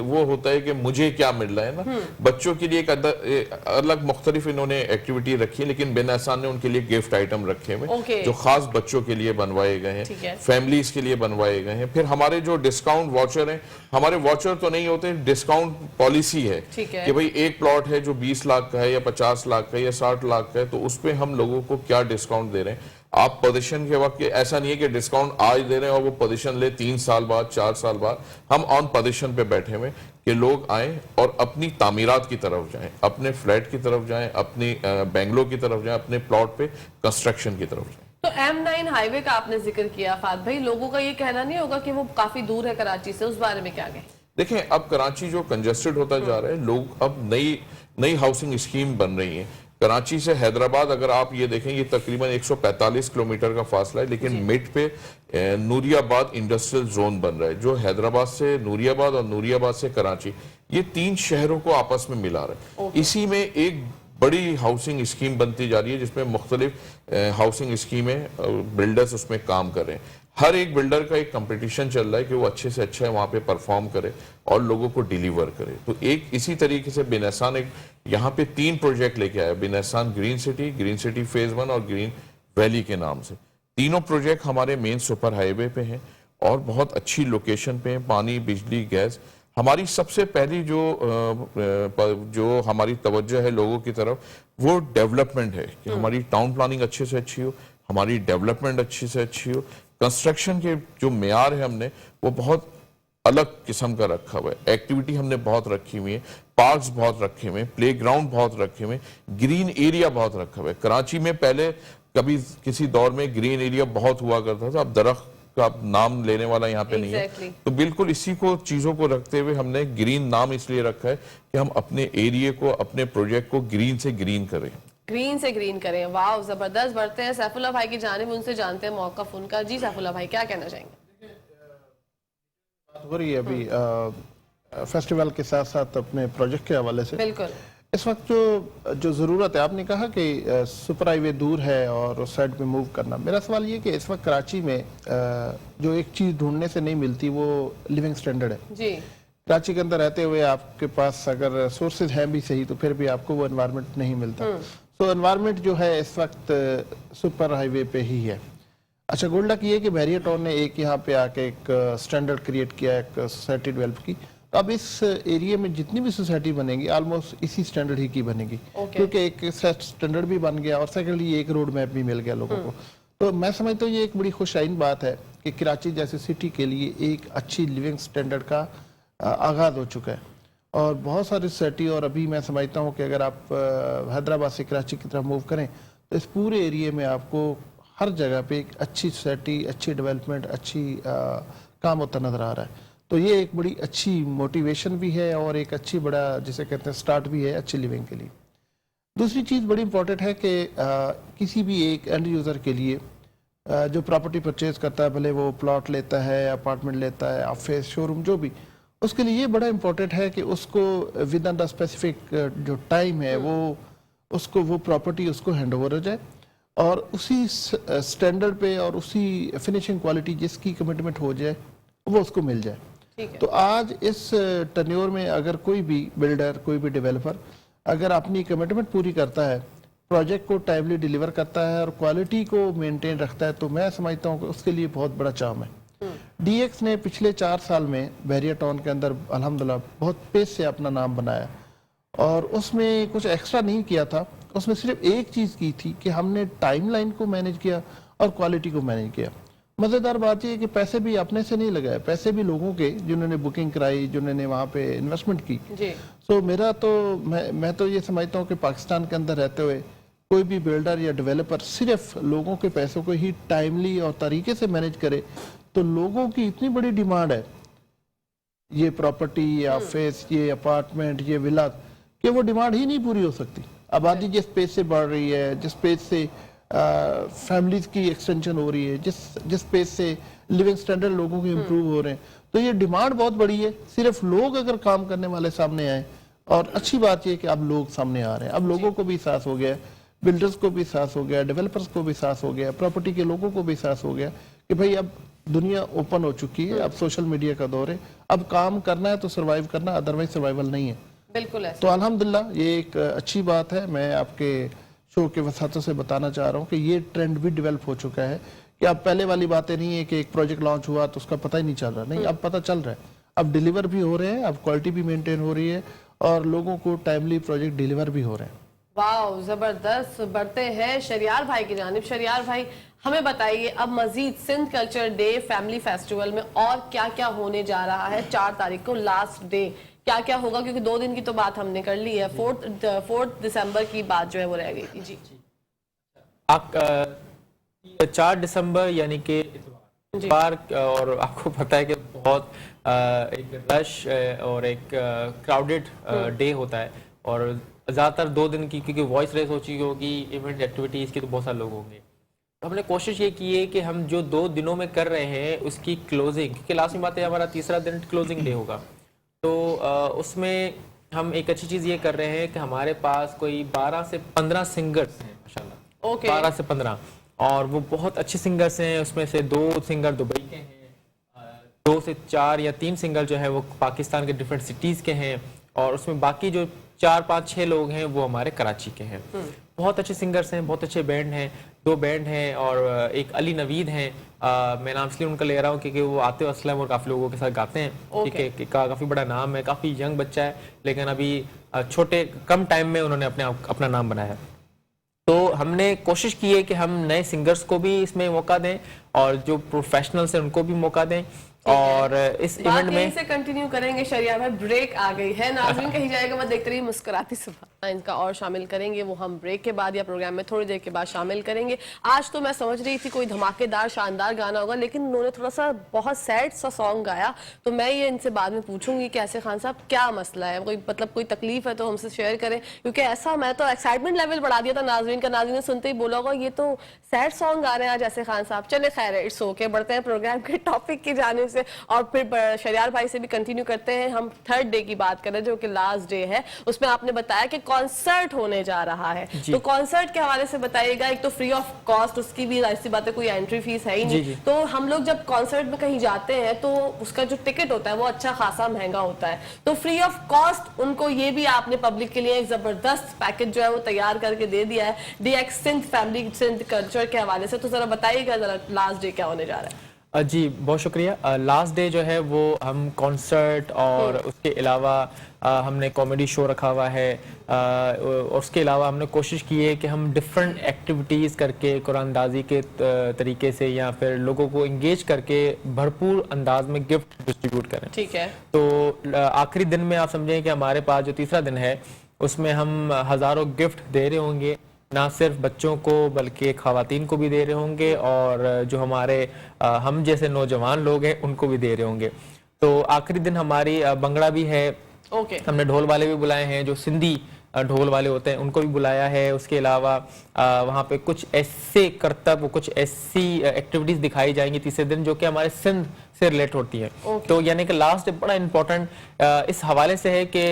वो होता है कि मुझे क्या मिल रहा है ना। बच्चों के लिए एक अलग मुख्तलिफ इन्होंने एक्टिविटी रखी है, लेकिन बिन एहसान ने उनके लिए गिफ्ट आइटम रखे हुए जो खास बच्चों के लिए बनवाए गए हैं, फैमिलीज के लिए बनवाए गए हैं। फिर हमारे जो डिस्काउंट वाउचर हैं, हमारे वाउचर तो नहीं होते, डिस्काउंट पॉलिसी है कि भाई एक प्लॉट है जो 20 लाख का है या 50 लाख का या 60 लाख का है, तो उस पर हम लोगों को क्या डिस्काउंट दे रहे हैं। आप पोजीशन के वक्त, ऐसा नहीं है कि डिस्काउंट आज दे रहे हैं और वो पोजीशन ले 3 साल बाद, 4 साल बाद। हम ऑन पोजीशन पे बैठे हुए कि लोग आएं और अपनी तामीरात की तरफ जाएं, अपने फ्लैट की तरफ जाएं, अपनी बेंगलोर की तरफ जाएं, अपने प्लॉट पे कंस्ट्रक्शन की तरफ जाएं। तो M9 हाईवे का आपने जिक्र किया फात भाई, लोगों का ये कहना नहीं होगा कि वो काफी दूर है कराची से, उस बारे में क्या कहें? देखें, अब कराची जो कंजस्टेड होता जा रहा है, लोग अब नई हाउसिंग स्कीम बन रही है। कराची से हैदराबाद अगर आप ये देखें, ये तकरीबन 145 किलोमीटर का फासला है, लेकिन मिड पे नूरियाबाद इंडस्ट्रियल जोन बन रहा है, जो हैदराबाद से नूरियाबाद और नूरियाबाद से कराची, ये 3 शहरों को आपस में मिला रहा है। इसी में एक बड़ी हाउसिंग स्कीम बनती जा रही है, जिसमें मुख्तलिफ हाउसिंग स्कीमें, बिल्डर्स उसमें काम कर रहे हैं। हर एक बिल्डर का एक कंपटीशन चल रहा है कि वो अच्छे से अच्छा वहाँ पे परफॉर्म करे और लोगों को डिलीवर करे। तो एक इसी तरीके से बिन एहसान एक यहाँ पे 3 प्रोजेक्ट लेके आया, बिन एहसान ग्रीन सिटी फेज 1 और ग्रीन वैली के नाम से। तीनों प्रोजेक्ट हमारे मेन सुपर हाईवे पे हैं और बहुत अच्छी लोकेशन पे हैं, पानी, बिजली, गैस। हमारी सबसे पहली जो हमारी तवज्जो है लोगों की तरफ, वो डेवलपमेंट है कि हमारी टाउन प्लानिंग अच्छे से अच्छी हो, हमारी डेवलपमेंट अच्छी से अच्छी हो। कंस्ट्रक्शन के जो मेयार है हमने वो बहुत अलग किस्म का रखा हुआ है, एक्टिविटी हमने बहुत रखी हुई है, पार्क्स बहुत रखे हुए हैं, प्ले ग्राउंड बहुत रखे हुए हैं, ग्रीन एरिया बहुत रखा हुआ है। कराची में पहले कभी किसी दौर में ग्रीन एरिया बहुत हुआ करता था, अब दरख्त का नाम लेने वाला यहाँ पे नहीं है। तो बिल्कुल इसी को चीजों को रखते हुए हमने ग्रीन नाम इसलिए रखा है कि हम अपने एरिया को, अपने प्रोजेक्ट को ग्रीन से ग्रीन करें। ग्रीन से ग्रीन करें, वाह जबरदस्त। बढ़ते हैं सैफुल्लाह भाई की जानिब, उनसे जानते हैं मौक़िफ़ उनका। जी सैफुल्लाह भाई, क्या कहना चाहेंगे? बात हो रही है अभी फेस्टिवल के साथ साथ अपने प्रोजेक्ट के हवाले से। बिल्कुल। इस वक्त जो ज़रूरत है, आपने कहा कि सुपर हाईवे दूर है और उस साइड पे मूव करना, मेरा सवाल ये कि इस वक्त कराची में जो एक चीज़ ढूंढने से नहीं मिलती वो लिविंग स्टैंडर्ड है। जी कराची के अंदर रहते हुए आपके पास अगर सोर्सेज हैं भी सही तो फिर भी आपको वो एनवायरनमेंट नहीं मिलता। तो एनवायरनमेंट जो है इस वक्त सुपर हाईवे पे ही है। अच्छा, गुड लक ये कि बैरियर टाउन ने एक यहाँ पे आके एक स्टैंडर्ड क्रिएट किया, एक सोसाइटी डेवलप की। तो अब इस एरिया में जितनी भी सोसाइटी बनेगी ऑलमोस्ट इसी स्टैंडर्ड ही की बनेगी, क्योंकि एक स्टैंडर्ड भी बन गया और सेकेंडली एक रोड मैप भी मिल गया लोगों को। तो मैं समझता हूँ ये एक बड़ी खुशाइन बात है कि कराची जैसी सिटी के लिए एक अच्छी लिविंग स्टैंडर्ड का आगाज हो चुका है और बहुत सारी सोसाइटी, और अभी मैं समझता हूँ कि अगर आप हैदराबाद से कराची की तरफ मूव करें तो इस पूरे एरिया में आपको हर जगह पे एक अच्छी सोसाइटी, अच्छी डेवलपमेंट, अच्छी काम होता नज़र आ रहा है। तो ये एक बड़ी अच्छी मोटिवेशन भी है और एक अच्छी बड़ा जिसे कहते हैं स्टार्ट भी है अच्छी लिविंग के लिए। दूसरी चीज़ बड़ी इंपॉर्टेंट है कि किसी भी एक एंड यूज़र के लिए जो प्रॉपर्टी परचेज करता है, भले वो प्लॉट लेता है, अपार्टमेंट लेता है, ऑफिस, शोरूम, जो भी, उसके लिए ये बड़ा इंपॉर्टेंट है कि उसको विद इन द स्पेसिफिक जो टाइम है वो उसको वो प्रॉपर्टी उसको हैंड ओवर हो जाए और उसी स्टैंडर्ड पे और उसी फिनिशिंग क्वालिटी जिसकी कमिटमेंट हो जाए वो उसको मिल जाए। तो आज इस टर्न्योर में अगर कोई भी बिल्डर, कोई भी डेवलपर अगर अपनी कमिटमेंट पूरी करता है, प्रोजेक्ट को टाइमली डिलीवर करता है और क्वालिटी को मेंटेन रखता है, तो मैं समझता हूँ कि उसके लिए बहुत बड़ा चार्म है। डीएक्स ने पिछले 4 साल में बैरियर टाउन के अंदर अल्हम्दुलिल्लाह बहुत पेस से अपना नाम बनाया और उसमें कुछ एक्स्ट्रा नहीं किया था। उसमें सिर्फ एक चीज़ की थी कि हमने टाइमलाइन को मैनेज किया और क्वालिटी को मैनेज किया। मज़ेदार बात यह है कि पैसे भी अपने से नहीं लगाए, पैसे भी लोगों के जिन्होंने बुकिंग कराई, जिन्होंने वहाँ पे इन्वेस्टमेंट की। सो मेरा तो मैं तो ये समझता हूँ कि पाकिस्तान के अंदर रहते हुए कोई भी बिल्डर या डेवलपर सिर्फ लोगों के पैसों को ही टाइमली और तरीके से मैनेज करे तो लोगों की इतनी बड़ी डिमांड है ये प्रॉपर्टी, ये ऑफिस, ये अपार्टमेंट, ये विला, कि वो डिमांड ही नहीं पूरी हो सकती। आबादी जिस पेज से बढ़ रही है, जिस पेज से फैमिलीज की एक्सटेंशन हो रही है, जिस पेज से लिविंग स्टैंडर्ड लोगों के इम्प्रूव हो रहे हैं, तो ये डिमांड बहुत बड़ी है। सिर्फ लोग अगर काम करने वाले सामने आए, और अच्छी बात यह कि अब लोग सामने आ रहे हैं, अब लोगों को भी एहसास हो गया, बिल्डर्स को भी एहसास हो गया, डेवलपर्स को भी एहसास हो गया, प्रॉपर्टी के लोगों को भी एहसास हो गया कि भाई अब दुनिया ओपन हो चुकी है, अब सोशल मीडिया का दौर है, अब काम करना है तो सर्वाइव करना, अदरवाइज सर्वाइवल नहीं है। बिल्कुल है। तो अल्हम्दुलिल्लाह ये एक अच्छी बात है। मैं आपके शो के वसातों से बताना चाह रहा हूँ कि ये ट्रेंड भी डेवलप हो चुका है कि अब पहले वाली बातें नहीं है कि एक प्रोजेक्ट लॉन्च हुआ तो उसका पता ही नहीं चल रहा, नहीं, अब पता चल रहा है, अब डिलीवर भी हो रहे हैं, अब क्वालिटी भी मेंटेन हो रही है और लोगों को टाइमली प्रोजेक्ट डिलीवर भी हो रहे हैं। वाह, जबरदस्त। बढ़ते हैं शरियार भाई की जानिब। शरियार भाई, हमें बताइए अब मजीद Sindh culture day family festival में और क्या क्या होने जा रहा है। 4 तारीख को लास्ट डे, क्या क्या होगा, क्योंकि 2 दिन की तो बात हमने कर ली है, 4 दिसंबर की बात जो है वो रह गई थी। जी, 4 दिसंबर यानी कि इतवार, और आपको पता है कि बहुत एक रश और एक क्राउडेड डे होता है और ज़्यादातर 2 दिन की, क्योंकि वॉइस रेस हो चुकी होगी, इवेंट एक्टिविटीज़ की, तो बहुत सारे लोग होंगे। तो हमने कोशिश ये की है कि हम जो 2 दिनों में कर रहे हैं उसकी क्लोजिंग, क्योंकि लास्ट में बात है हमारा तीसरा दिन क्लोजिंग डे होगा, तो उसमें हम एक अच्छी चीज़ ये कर रहे हैं कि हमारे पास कोई 12 से 15 सिंगर्स हैं माशाल्लाह। 12 से 15, और वो बहुत अच्छे सिंगर्स हैं। उसमें से 2 सिंगर दुबई के हैं, 2 से 4 या 3 सिंगर जो है वो पाकिस्तान के डिफरेंट सिटीज़ के हैं, और उसमें बाकी जो 4, 5, 6 लोग हैं वो हमारे कराची के हैं। बहुत अच्छे सिंगर्स हैं, बहुत अच्छे बैंड हैं, 2 बैंड हैं, और एक अली नवीद हैं। मैं नाम इसलिए उनका ले रहा हूँ क्योंकि वो आतिफ असलम और काफ़ी लोगों के साथ गाते हैं, ठीक है, काफ़ी बड़ा नाम है, काफ़ी यंग बच्चा है, लेकिन अभी छोटे कम टाइम में उन्होंने अपना नाम बनाया है। तो हमने कोशिश की है कि हम नए सिंगर्स को भी इसमें मौका दें और जो प्रोफेशनल्स हैं उनको भी मौका दें, और इस इवेंट में से कंटिन्यू करेंगे। शरियार भाई, ब्रेक आ गई है, नाज़रीन कहीं जाएगा मत, देखते रहिए मुस्कुराती सुबह। इनका और शामिल करेंगे वो हम ब्रेक के बाद या प्रोग्राम में थोड़ी देर के बाद शामिल करेंगे। आज तो मैं समझ रही थी कोई धमाकेदार शानदार गाना होगा, लेकिन उन्होंने थोड़ा सा बहुत सैड सा सॉन्ग गाया, तो मैं ये इनसे बाद में पूछूंगी कि ऐसे खान साहब क्या मसला है, कोई मतलब कोई तकलीफ है तो हमसे शेयर करें, क्योंकि ऐसा मैं तो एक्साइटमेंट लेवल बढ़ा दिया था नाज़रीन का, नाज़रीन ने सुनते ही बोला होगा ये तो सैड सॉन्ग गा रहे हैं आज ऐसे खान साहब। चले खैर, इट्स ओके, बढ़ते हैं प्रोग्राम के टॉपिक की जानिब। سے. اور پھر شریار بھائی سے بھی کنٹینیو کرتے ہیں. ہم تھرڈ ڈے کی بات کریں جو کہ لاسٹ ڈے ہے, اس میں آپ نے بتایا کہ کانسرٹ ہونے جا رہا ہے, تو کانسرٹ کے حوالے سے بتائیے گا. ایک تو فری آف کاسٹ, اس کی بھی ظاہر سی بات ہے کوئی انٹری فیس ہے ہی نہیں, تو ہم لوگ جب کانسرٹ میں کہیں جاتے ہیں تو اس کا جو ٹکٹ ہوتا ہے وہ اچھا خاصا مہنگا ہوتا ہے, تو فری آف کاسٹ ان کو یہ بھی آپ نے پبلک کے لیے ایک زبردست پیکج جو ہے وہ تیار کر کے دے دیا ہے D x Sindh family Sindh culture کے حوالے سے. تو ذرا بتائیے گا ذرا لاسٹ ڈے کیا ہونے جا رہا ہے. جی بہت شکریہ. لاسٹ ڈے جو ہے وہ ہم کانسرٹ اور اس کے علاوہ ہم نے کامیڈی شو رکھا ہوا ہے, اور اس کے علاوہ ہم نے کوشش کی ہے کہ ہم ڈفرینٹ ایکٹیویٹیز کر کے قرآن اندازی کے طریقے سے یا پھر لوگوں کو انگیج کر کے بھرپور انداز میں گفٹ ڈسٹریبیوٹ کریں. ٹھیک ہے. تو آخری دن میں آپ سمجھیں کہ ہمارے پاس جو تیسرا دن ہے اس میں ہم ہزاروں گفٹ دے رہے ہوں گے, نہ صرف بچوں کو بلکہ خواتین کو بھی دے رہے ہوں گے, اور جو ہمارے ہم جیسے نوجوان لوگ ہیں ان کو بھی دے رہے ہوں گے. تو آخری دن ہماری بنگڑا بھی ہے, ہم نے ڈھول والے بھی بلائے ہیں, جو سندھی ڈھول والے ہوتے ہیں ان کو بھی بلایا ہے. اس کے علاوہ وہاں پہ کچھ ایسے کرتب, کچھ ایسی ایکٹیویٹیز دکھائی جائیں گی تیسرے دن جو کہ ہمارے سندھ سے ریلیٹ ہوتی ہے. تو یعنی کہ لاسٹ بڑا امپورٹنٹ اس حوالے سے ہے کہ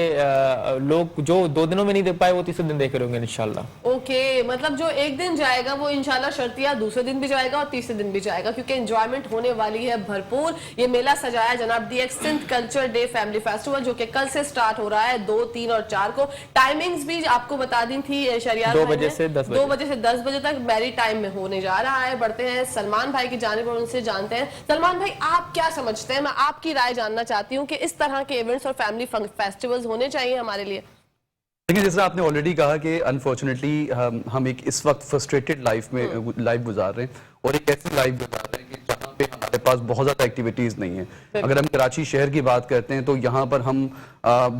لوگ جو 2 دنوں میں نہیں دیکھ پائے وہ تیسرے دن دیکھ رہے ہوں گے انشاءاللہ. اوکے, مطلب جو ایک دن جائے گا وہ انشاءاللہ شرطیہ دوسرے دن بھی جائے گا اور تیسرے دن بھی جائے گا, کیونکہ انجوائمنٹ ہونے والی ہے بھرپور. یہ میلہ سجایا جناب D x Sindh culture day family festival جو کہ کل سے سٹارٹ ہو رہا ہے 2, 3 اور 4 کو. ٹائمنگز بھی آپ کو بتا دی تھی شریار 2 بجے سے 10 بجے. 2 بجے سے 10 بجے تک میری ٹائم میں ہونے جا رہا ہے. بڑھتے ہیں سلمان بھائی کی جانب اور ان سے جانتے ہیں. سلمان بھائی آپ کیا سمجھتے ہیں, میں آپ کی رائے جاننا چاہتی ہوں کہ اس طرح کے ایونٹس اور فیملی فیسٹیولز ہونے چاہیے ہمارے لیے. لیکن جیسا آپ نے آلریڈی کہا کہ انفارچونیٹلی ہم ایک اس وقت فرسٹریٹڈ لائف گزار رہے ہیں, اور ایک ایسی لائف گزار رہے ہیں کہ جہاں پہ ہمارے پاس بہت زیادہ ایکٹیویٹیز نہیں ہیں. اگر ہم کراچی شہر کی بات کرتے ہیں تو یہاں پر ہم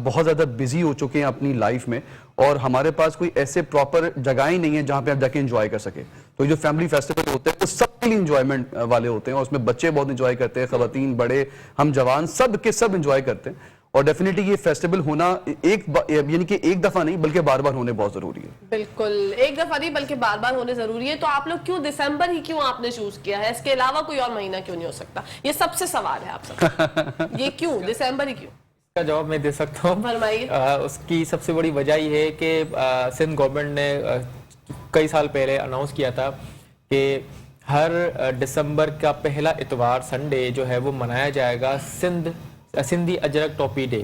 بہت زیادہ بزی ہو چکے ہیں اپنی لائف میں, اور ہمارے پاس کوئی ایسے پراپر جگہیں نہیں ہیں جہاں پہ آپ جا کے انجوائے کر سکیں. تو جو فیملی فیسٹیول ہوتے ہیں وہ سب کے لیے انجوائمنٹ والے ہوتے ہیں, اور اس میں بچے بہت انجوائے کرتے ہیں, خواتین بڑے ہم جوان سب کے سب انجوائے کرتے ہیں. اور ڈیفینیٹلی یہ فیسٹیول ہونا یعنی کہ ایک دفعہ نہیں بلکہ بار بار ہونے بہت ضروری ہے. بالکل, ایک دفعہ نہیں بلکہ بار بار ہونے ضروری ہے. تو آپ لوگ کیوں دسمبر ہی کیوں آپ نے چوز کیا ہے, اس کے علاوہ کوئی اور مہینہ کیوں نہیں ہو سکتا؟ یہ سب سے سوال ہے آپ سب, یہ کیوں دسمبر ہی کیوں؟ کا جواب میں دے سکتا ہوں. فرمائیے. اس کی سب سے بڑی وجہ یہ ہے کہ سندھ گورنمنٹ نے کئی سال پہلے اناؤنس کیا تھا کہ ہر دسمبر کا پہلا اتوار سنڈے جو ہے وہ منایا جائے گا سندھی اجرک ٹوپی ڈے.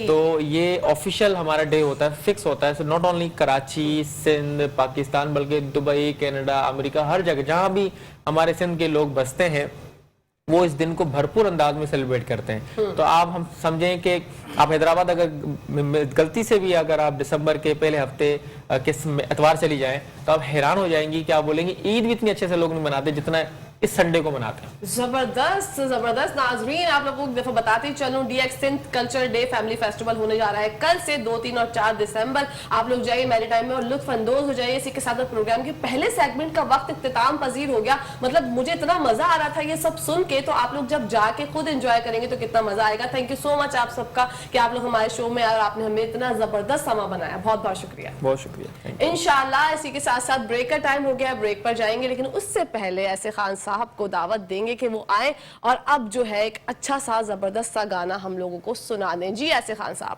تو یہ آفیشیل ہمارا ڈے ہوتا ہے, فکس ہوتا ہے. ناٹ اونلی کراچی, سندھ, پاکستان, بلکہ دبئی, کینیڈا, امریکہ, ہر جگہ جہاں بھی ہمارے سندھ کے لوگ بستے ہیں وہ اس دن کو بھرپور انداز میں سیلیبریٹ کرتے ہیں. تو آپ ہم سمجھیں کہ آپ حیدرآباد اگر غلطی سے بھی اگر آپ دسمبر کے پہلے ہفتے کے اتوار چلی جائیں تو آپ حیران ہو جائیں گی کہ آپ بولیں گے عید بھی اتنی اچھے سے لوگ نہیں مناتے جتنا اس سنڈے کو مناتے ہیں. زبردست زبردست. ناظرین آپ لوگوں کو ایک دفعہ بتاتی چلوں, D x Sindh culture day family festival ہونے جا رہا ہے کل سے 2, 3 اور 4 دسمبر. آپ لوگ جائیے میری ٹائم میں اور لطف اندوز ہو جائیے. اسی کے ساتھ پروگرام کے پہلے سیگمنٹ کا وقت اختتام پذیر ہو گیا. مطلب مجھے اتنا مزہ آ رہا تھا یہ سب سن کے, تو آپ لوگ جب جا کے خود انجوائے کریں گے تو کتنا مزہ آئے گا. تھینک یو سو مچ آپ سب کا کہ آپ لوگ ہمارے شو میں اور آپ نے ہمیں اتنا زبردست سما بنایا. بہت بہت شکریہ. بہت شکریہ. انشاءاللہ اسی کے ساتھ ساتھ بریک کا ٹائم ہو گیا, بریک پر جائیں گے, لیکن اس سے پہلے ایسے خان صاحب کو دعوت دیں گے کہ وہ آئیں اور اب جو ہے ایک اچھا سا زبردست سا گانا ہم لوگوں کو سنا دیں. جی ایسے خان صاحب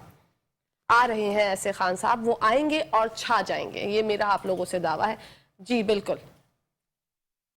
آ رہے ہیں, ایسے خان صاحب وہ آئیں گے اور چھا جائیں گے, یہ میرا آپ لوگوں سے دعویٰ ہے. جی بالکل.